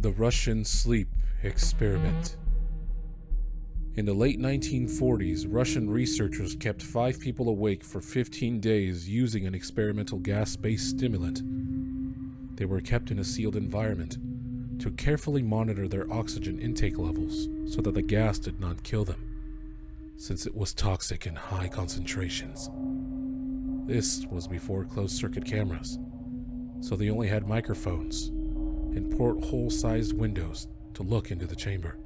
The Russian Sleep Experiment. In the late 1940s, Russian researchers kept 5 people awake for 15 days using an experimental gas-based stimulant. They were kept in a sealed environment to carefully monitor their oxygen intake levels so that the gas did not kill them, since it was toxic in high concentrations. This was before closed-circuit cameras, so they only had microphones and porthole-sized windows to look into the chamber.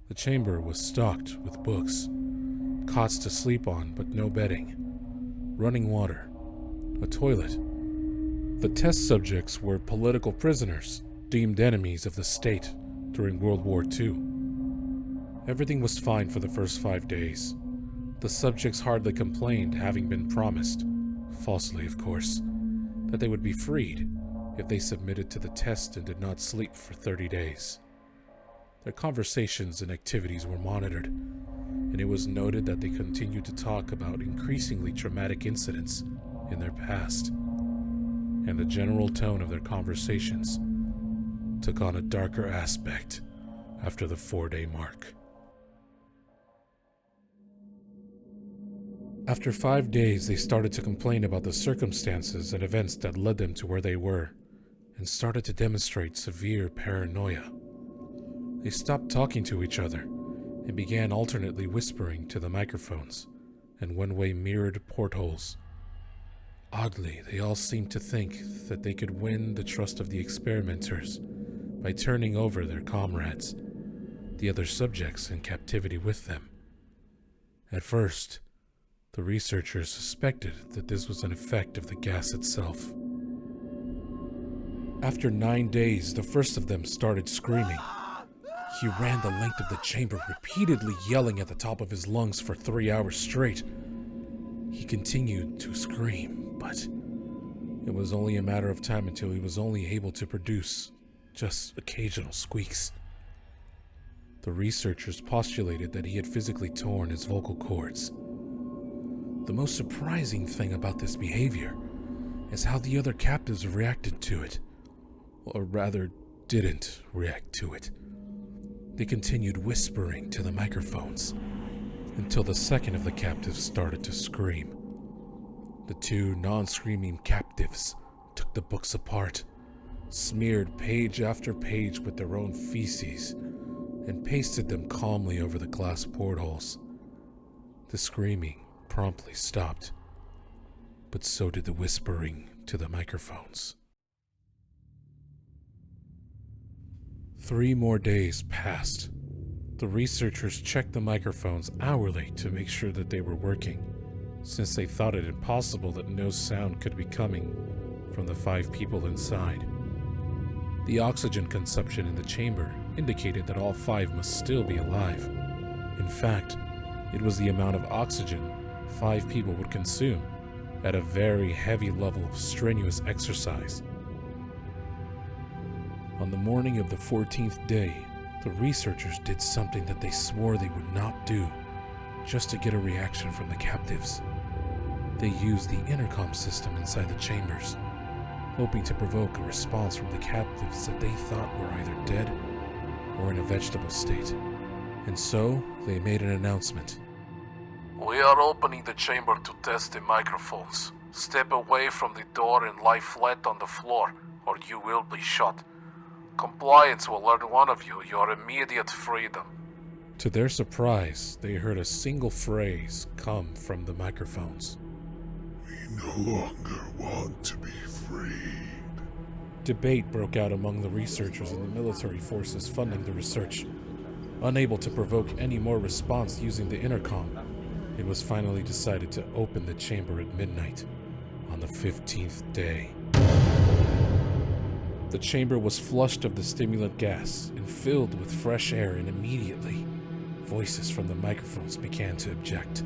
The chamber was stocked with books, cots to sleep on but no bedding, running water, a toilet. The test subjects were political prisoners, deemed enemies of the state during World War II. Everything was fine for the first 5 days. The subjects hardly complained, having been promised, falsely of course, that they would be freed if they submitted to the test and did not sleep for 30 days. Their conversations and activities were monitored, and it was noted that they continued to talk about increasingly traumatic incidents in their past, and the general tone of their conversations took on a darker aspect after the 4-day mark. After 5 days, they started to complain about the circumstances and events that led them to where they were, and started to demonstrate severe paranoia. They stopped talking to each other and began alternately whispering to the microphones and one-way mirrored portholes. Oddly, they all seemed to think that they could win the trust of the experimenters by turning over their comrades, the other subjects in captivity with them. At first, the researchers suspected that this was an effect of the gas itself. After 9 days, the first of them started screaming. He ran the length of the chamber, repeatedly yelling at the top of his lungs for 3 hours straight. He continued to scream, but it was only a matter of time until he was only able to produce just occasional squeaks. The researchers postulated that he had physically torn his vocal cords. The most surprising thing about this behavior is how the other captives reacted to it, or rather, didn't react to it. They continued whispering to the microphones until the second of the captives started to scream. The 2 non-screaming captives took the books apart, smeared page after page with their own feces, and pasted them calmly over the glass portholes. The screaming promptly stopped, but so did the whispering to the microphones. 3 more days passed. The researchers checked the microphones hourly to make sure that they were working, since they thought it impossible that no sound could be coming from the 5 people inside. The oxygen consumption in the chamber indicated that all 5 must still be alive. In fact, it was the amount of oxygen 5 people would consume at a very heavy level of strenuous exercise. On the morning of the 14th day, the researchers did something that they swore they would not do, just to get a reaction from the captives. They used the intercom system inside the chambers, hoping to provoke a response from the captives that they thought were either dead or in a vegetable state. And so, they made an announcement. "We are opening the chamber to test the microphones. Step away from the door and lie flat on the floor, or you will be shot. Compliance will earn one of you your immediate freedom." To their surprise, they heard a single phrase come from the microphones. "We no longer want to be freed." Debate broke out among the researchers and the military forces funding the research. Unable to provoke any more response using the intercom, it was finally decided to open the chamber at midnight on the 15th day. The chamber was flushed of the stimulant gas and filled with fresh air, and immediately, voices from the microphones began to object.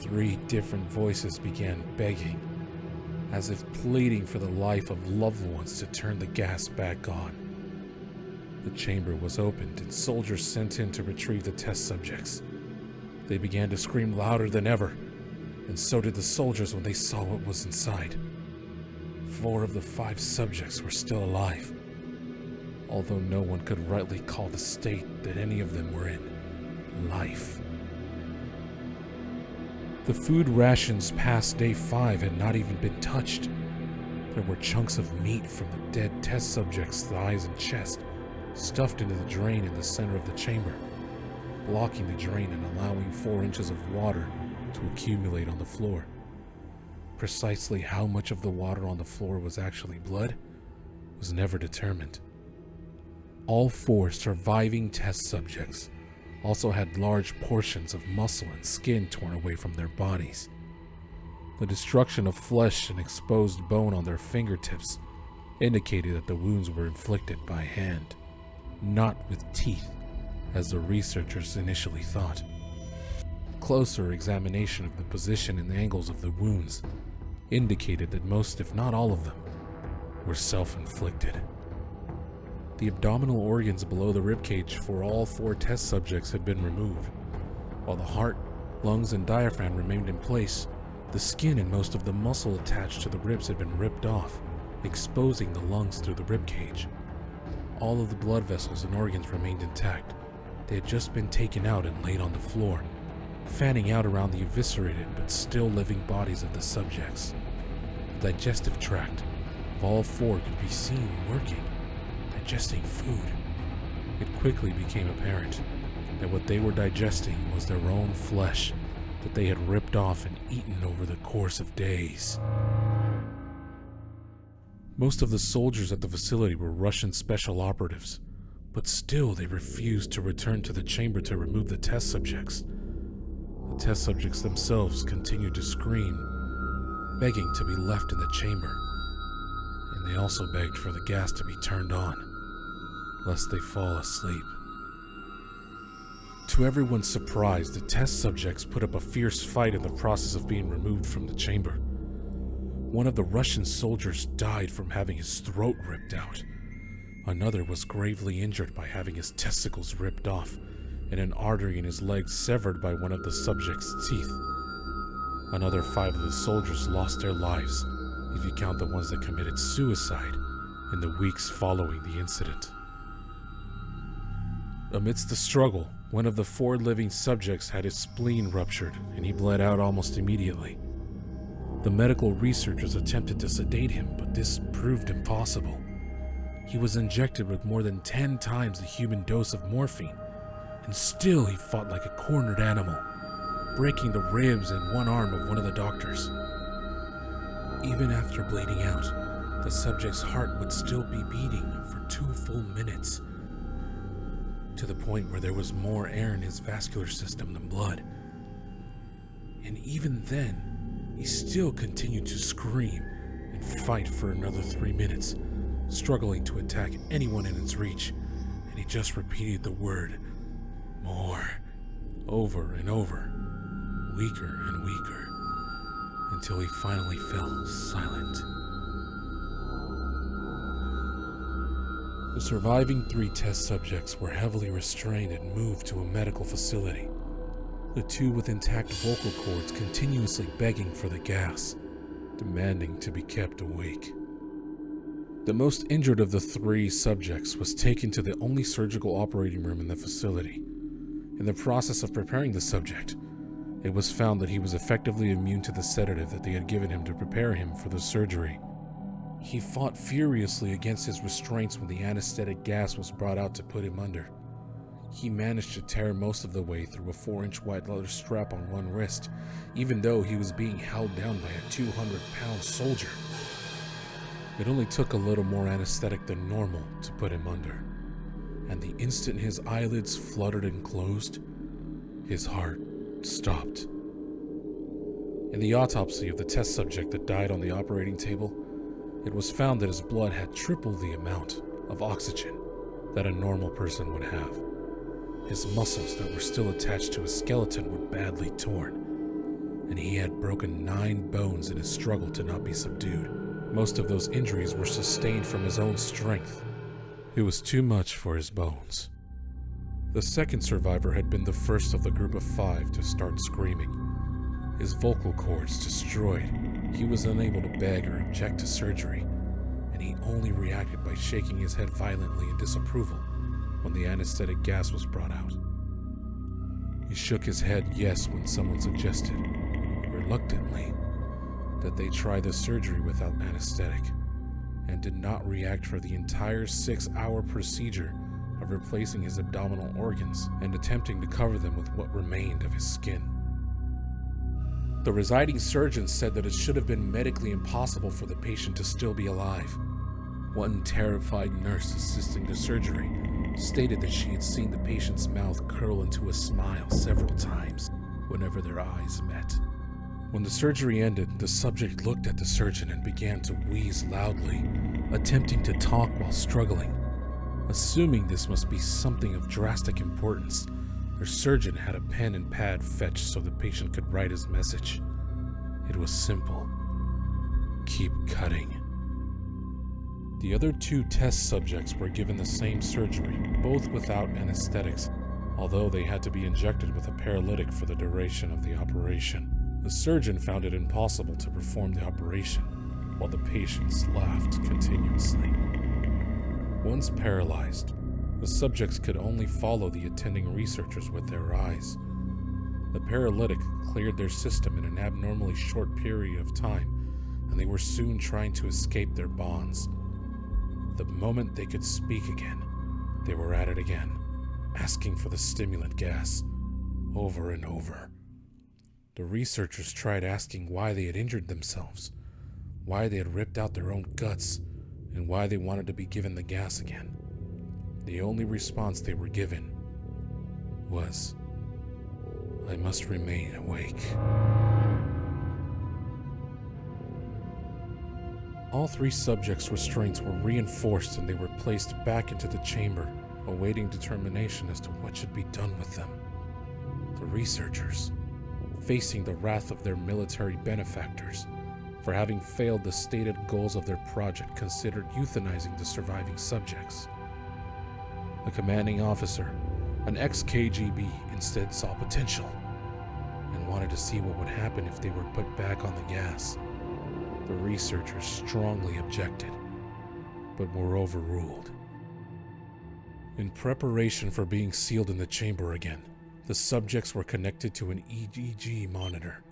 3 different voices began begging, as if pleading for the life of loved ones to turn the gas back on. The chamber was opened and soldiers sent in to retrieve the test subjects. They began to scream louder than ever, and so did the soldiers when they saw what was inside. 4 of the 5 subjects were still alive. although no one could rightly call the state that any of them were in life. The food rations past day 5 had not even been touched. There were chunks of meat from the dead test subjects' thighs and chest stuffed into the drain in the center of the chamber, blocking the drain and allowing 4 inches of water to accumulate on the floor. Precisely how much of the water on the floor was actually blood was never determined. All 4 surviving test subjects also had large portions of muscle and skin torn away from their bodies. The destruction of flesh and exposed bone on their fingertips indicated that the wounds were inflicted by hand, not with teeth, as the researchers initially thought. Closer examination of the position and angles of the wounds indicated that most, if not all of them, were self-inflicted. The abdominal organs below the ribcage for all 4 test subjects had been removed. While the heart, lungs, and diaphragm remained in place, the skin and most of the muscle attached to the ribs had been ripped off, exposing the lungs through the ribcage. All of the blood vessels and organs remained intact. They had just been taken out and laid on the floor, fanning out around the eviscerated but still living bodies of the subjects. The digestive tract of all 4 could be seen working, digesting food. It quickly became apparent that what they were digesting was their own flesh that they had ripped off and eaten over the course of days. Most of the soldiers at the facility were Russian special operatives, but still they refused to return to the chamber to remove the test subjects. The test subjects themselves continued to scream, begging to be left in the chamber, and they also begged for the gas to be turned on, lest they fall asleep. To everyone's surprise, the test subjects put up a fierce fight in the process of being removed from the chamber. One of the Russian soldiers died from having his throat ripped out. Another was gravely injured by having his testicles ripped off and an artery in his leg severed by one of the subject's teeth. Another 5 of the soldiers lost their lives, if you count the ones that committed suicide in the weeks following the incident. Amidst the struggle, one of the 4 living subjects had his spleen ruptured and he bled out almost immediately. The medical researchers attempted to sedate him, but this proved impossible. He was injected with more than 10 times the human dose of morphine, and still he fought like a cornered animal, breaking the ribs and one arm of one of the doctors. Even after bleeding out, the subject's heart would still be beating for 2 full minutes, to the point where there was more air in his vascular system than blood. And even then, he still continued to scream and fight for another 3 minutes, struggling to attack anyone in his reach, and he just repeated the word, more, over and over, weaker and weaker, until he finally fell silent. The surviving 3 test subjects were heavily restrained and moved to a medical facility. The 2 with intact vocal cords continuously begging for the gas, demanding to be kept awake. The most injured of the 3 subjects was taken to the only surgical operating room in the facility. In the process of preparing the subject, it was found that he was effectively immune to the sedative that they had given him to prepare him for the surgery. He fought furiously against his restraints when the anesthetic gas was brought out to put him under. He managed to tear most of the way through a 4-inch white leather strap on one wrist, even though he was being held down by a 200-pound soldier. It only took a little more anesthetic than normal to put him under, and the instant his eyelids fluttered and closed, his heart stopped. In the autopsy of the test subject that died on the operating table, it was found that his blood had triple the amount of oxygen that a normal person would have. His muscles that were still attached to his skeleton were badly torn, and he had broken 9 bones in his struggle to not be subdued. Most of those injuries were sustained from his own strength. It was too much for his bones. The second survivor had been the first of the group of 5 to start screaming. His vocal cords destroyed, he was unable to beg or object to surgery, and he only reacted by shaking his head violently in disapproval when the anesthetic gas was brought out. He shook his head yes when someone suggested, reluctantly, that they try the surgery without anesthetic, and did not react for the entire 6-hour procedure of replacing his abdominal organs and attempting to cover them with what remained of his skin. The residing surgeon said that it should have been medically impossible for the patient to still be alive. One terrified nurse assisting the surgery stated that she had seen the patient's mouth curl into a smile several times whenever their eyes met. When the surgery ended, the subject looked at the surgeon and began to wheeze loudly, attempting to talk while struggling. Assuming this must be something of drastic importance, the surgeon had a pen and pad fetched so the patient could write his message. It was simple. Keep cutting. The other 2 test subjects were given the same surgery, both without anesthetics, although they had to be injected with a paralytic for the duration of the operation. The surgeon found it impossible to perform the operation, while the patients laughed continuously. Once paralyzed, the subjects could only follow the attending researchers with their eyes. The paralytic cleared their system in an abnormally short period of time, and they were soon trying to escape their bonds. The moment they could speak again, they were at it again, asking for the stimulant gas, over and over. The researchers tried asking why they had injured themselves, why they had ripped out their own guts, and why they wanted to be given the gas again. The only response they were given was, "I must remain awake." All 3 subjects' restraints were reinforced and they were placed back into the chamber, awaiting determination as to what should be done with them. The researchers, facing the wrath of their military benefactors for having failed the stated goals of their project, considered euthanizing the surviving subjects. The commanding officer, an ex-KGB, instead saw potential and wanted to see what would happen if they were put back on the gas. The researchers strongly objected, but were overruled. In preparation for being sealed in the chamber again, the subjects were connected to an EEG monitor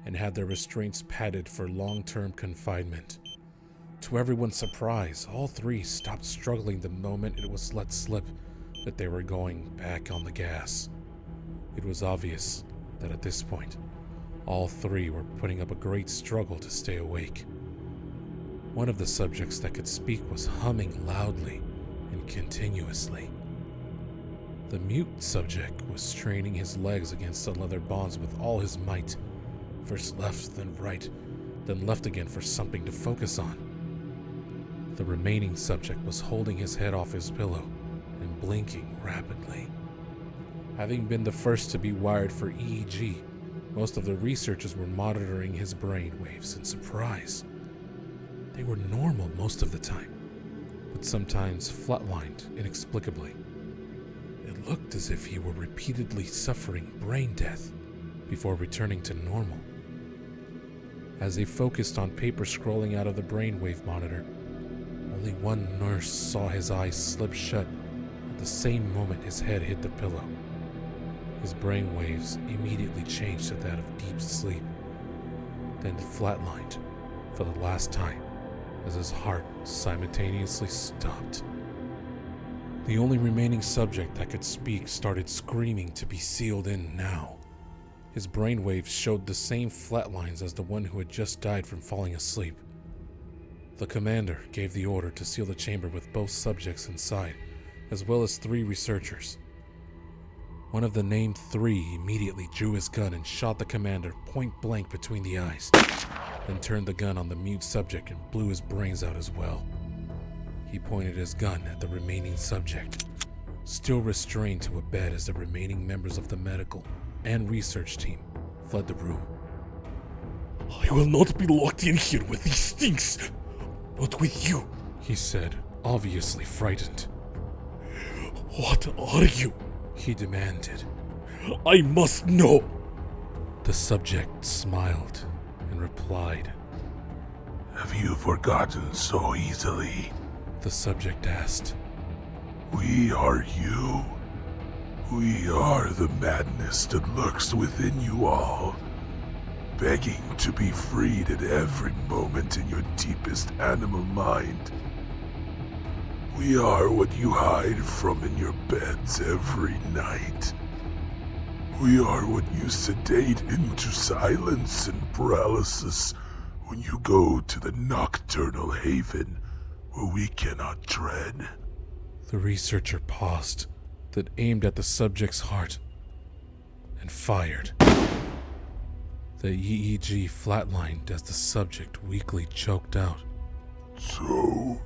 and had their restraints padded for long-term confinement. To everyone's surprise, all 3 stopped struggling the moment it was let slip that they were going back on the gas. It was obvious that at this point, all 3 were putting up a great struggle to stay awake. One of the subjects that could speak was humming loudly and continuously. The mute subject was straining his legs against the leather bonds with all his might, first left, then right, then left again for something to focus on. The remaining subject was holding his head off his pillow and blinking rapidly. Having been the first to be wired for EEG, most of the researchers were monitoring his brain waves in surprise. They were normal most of the time, but sometimes flatlined inexplicably. It looked as if he were repeatedly suffering brain death before returning to normal. As they focused on paper scrolling out of the brainwave monitor, only one nurse saw his eyes slip shut at the same moment his head hit the pillow. His brainwaves immediately changed to that of deep sleep, then flatlined for the last time as his heart simultaneously stopped. The only remaining subject that could speak started screaming to be sealed in now. His brainwaves showed the same flat lines as the one who had just died from falling asleep. The commander gave the order to seal the chamber with both subjects inside, as well as 3 researchers. One of the named 3 immediately drew his gun and shot the commander point blank between the eyes, then turned the gun on the mute subject and blew his brains out as well. He pointed his gun at the remaining subject, still restrained to a bed as the remaining members of the medical and research team fled the room. "I will not be locked in here with these things. Not with you," he said, obviously frightened. "What are you?" he demanded. "I must know." The subject smiled and replied, Have you forgotten so easily? The subject asked. We are you. We are the madness that lurks within you all, begging to be freed at every moment in your deepest animal mind. We are what you hide from in your beds every night. We are what you sedate into silence and paralysis when you go to the nocturnal haven where we cannot tread. The researcher paused, then aimed at the subject's heart and fired. The EEG flatlined as the subject weakly choked out. So,